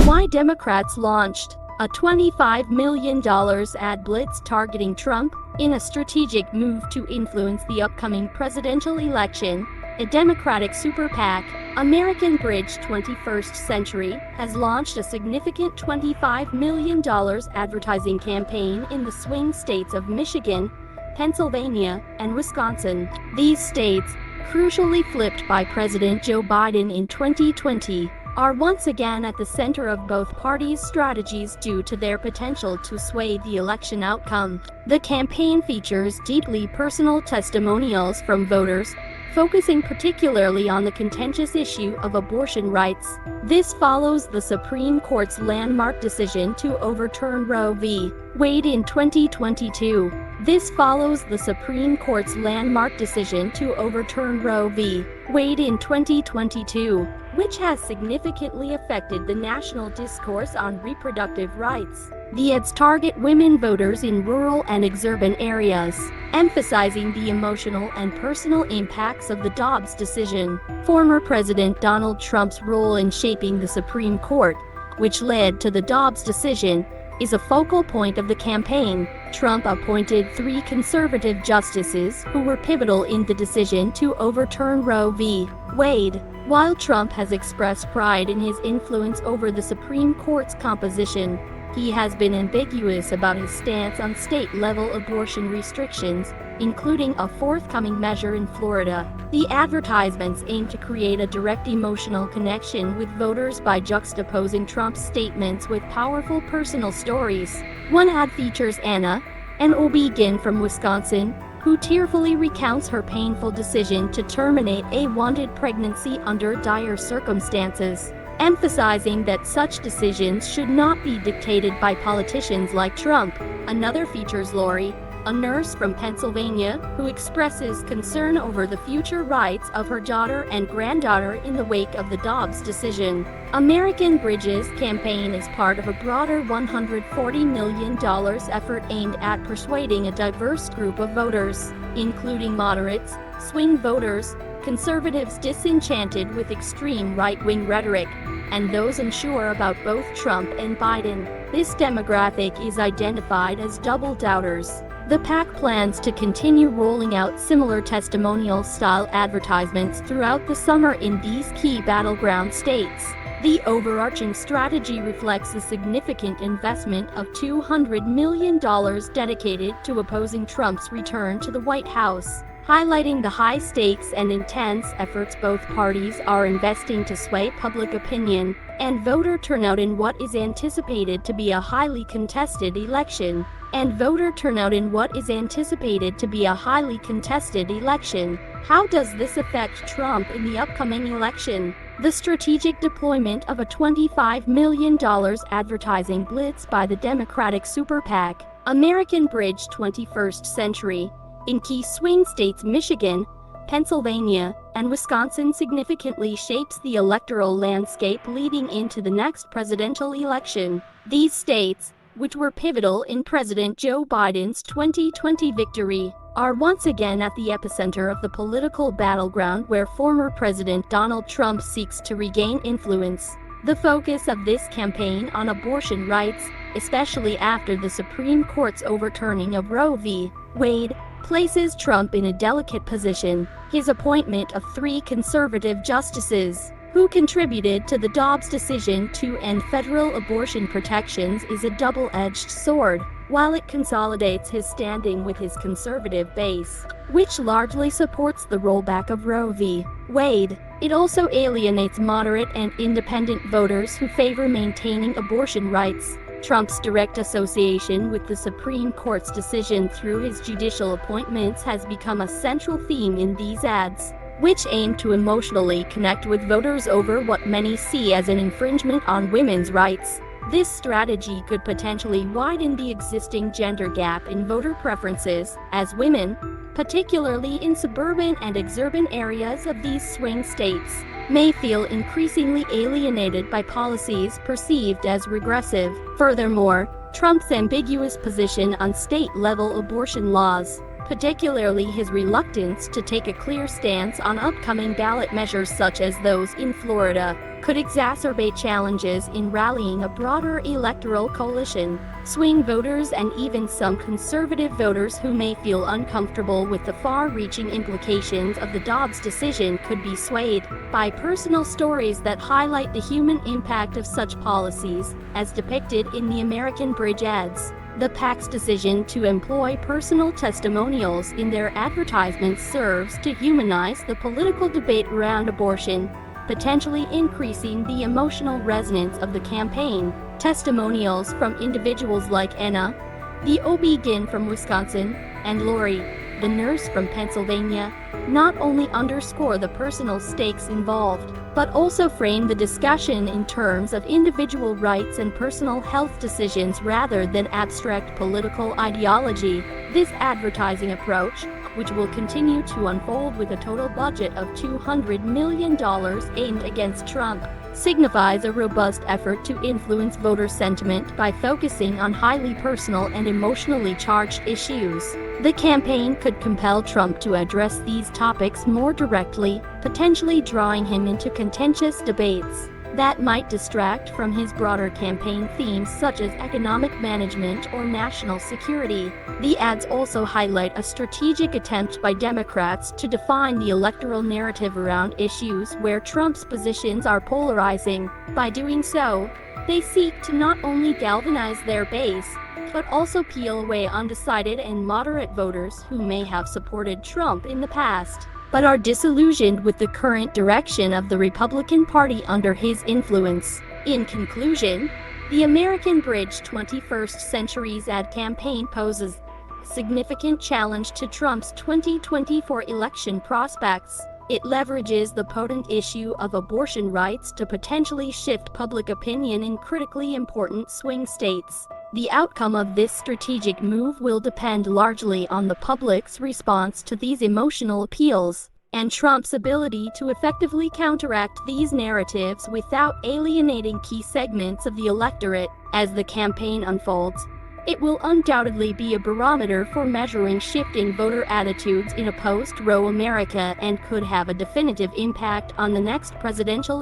Why Democrats launched a $25 million ad blitz targeting Trump in a strategic move to influence the upcoming presidential election. A Democratic super PAC, American Bridge 21st Century, has launched a significant $25 million advertising campaign in the swing states of Michigan, Pennsylvania, and Wisconsin. These states, crucially flipped by President Joe Biden in 2020, are once again at the center of both parties' strategies due to their potential to sway the election outcome. The campaign features deeply personal testimonials from voters, focusing particularly on the contentious issue of abortion rights. This follows the Supreme Court's landmark decision to overturn Roe v. Wade in 2022. This follows the Supreme Court's landmark decision to overturn Roe v. Wade in 2022, which has significantly affected the national discourse on reproductive rights. The ads target women voters in rural and exurban areas, emphasizing the emotional and personal impacts of the Dobbs decision. Former President Donald Trump's role in shaping the Supreme Court, which led to the Dobbs decision, is a focal point of the campaign. Trump appointed 3 conservative justices who were pivotal in the decision to overturn Roe v. Wade. While Trump has expressed pride in his influence over the Supreme Court's composition, he has been ambiguous about his stance on state-level abortion restrictions, including a forthcoming measure in Florida. The advertisements aim to create a direct emotional connection with voters by juxtaposing Trump's statements with powerful personal stories. One ad features Anna, an OB-GYN from Wisconsin, who tearfully recounts her painful decision to terminate a wanted pregnancy under dire circumstances, emphasizing that such decisions should not be dictated by politicians like Trump. Another features Lori, a nurse from Pennsylvania, who expresses concern over the future rights of her daughter and granddaughter in the wake of the Dobbs decision. American Bridge's campaign is part of a broader $140 million effort aimed at persuading a diverse group of voters, including moderates, swing voters, conservatives disenchanted with extreme right-wing rhetoric, and those unsure about both Trump and Biden. This demographic is identified as double doubters. The PAC plans to continue rolling out similar testimonial-style advertisements throughout the summer in these key battleground states. The overarching strategy reflects a significant investment of $200 million dedicated to opposing Trump's return to the White House, highlighting the high stakes and intense efforts both parties are investing to sway public opinion and voter turnout in what is anticipated to be a highly contested election. How does this affect Trump in the upcoming election? The strategic deployment of a $25 million advertising blitz by the Democratic super PAC, American Bridge 21st Century, in key swing states Michigan, Pennsylvania, and Wisconsin significantly shapes the electoral landscape leading into the next presidential election. These states, which were pivotal in President Joe Biden's 2020 victory, are once again at the epicenter of the political battleground where former President Donald Trump seeks to regain influence. The focus of this campaign on abortion rights, especially after the Supreme Court's overturning of Roe v. Wade, places Trump in a delicate position. His appointment of 3 conservative justices, who contributed to the Dobbs decision to end federal abortion protections, is a double-edged sword. While it consolidates his standing with his conservative base, which largely supports the rollback of Roe v. Wade, it also alienates moderate and independent voters who favor maintaining abortion rights. Trump's direct association with the Supreme Court's decision through his judicial appointments has become a central theme in these ads, which aim to emotionally connect with voters over what many see as an infringement on women's rights. This strategy could potentially widen the existing gender gap in voter preferences, as women, particularly in suburban and exurban areas of these swing states, may feel increasingly alienated by policies perceived as regressive. Furthermore, Trump's ambiguous position on state-level abortion laws, particularly his reluctance to take a clear stance on upcoming ballot measures such as those in Florida, could exacerbate challenges in rallying a broader electoral coalition. Swing voters and even some conservative voters who may feel uncomfortable with the far-reaching implications of the Dobbs decision could be swayed by personal stories that highlight the human impact of such policies, as depicted in the American Bridge ads. The PAC's decision to employ personal testimonials in their advertisements serves to humanize the political debate around abortion, potentially increasing the emotional resonance of the campaign. Testimonials from individuals like Anna, the OB-GYN from Wisconsin, and Lori, the nurse from Pennsylvania, not only underscore the personal stakes involved, but also frame the discussion in terms of individual rights and personal health decisions rather than abstract political ideology. This advertising approach, which will continue to unfold with a total budget of $200 million aimed against Trump, signifies a robust effort to influence voter sentiment by focusing on highly personal and emotionally charged issues. The campaign could compel Trump to address these topics more directly, potentially drawing him into contentious debates that might distract from his broader campaign themes such as economic management or national security. The ads also highlight a strategic attempt by Democrats to define the electoral narrative around issues where Trump's positions are polarizing. By doing so, they seek to not only galvanize their base, but also peel away undecided and moderate voters who may have supported Trump in the past, but are disillusioned with the current direction of the Republican Party under his influence. In conclusion, the American Bridge 21st Century's ad campaign poses a significant challenge to Trump's 2024 election prospects. It leverages the potent issue of abortion rights to potentially shift public opinion in critically important swing states. The outcome of this strategic move will depend largely on the public's response to these emotional appeals, and Trump's ability to effectively counteract these narratives without alienating key segments of the electorate. As the campaign unfolds, it will undoubtedly be a barometer for measuring shifting voter attitudes in a post-Roe America and could have a definitive impact on the next presidential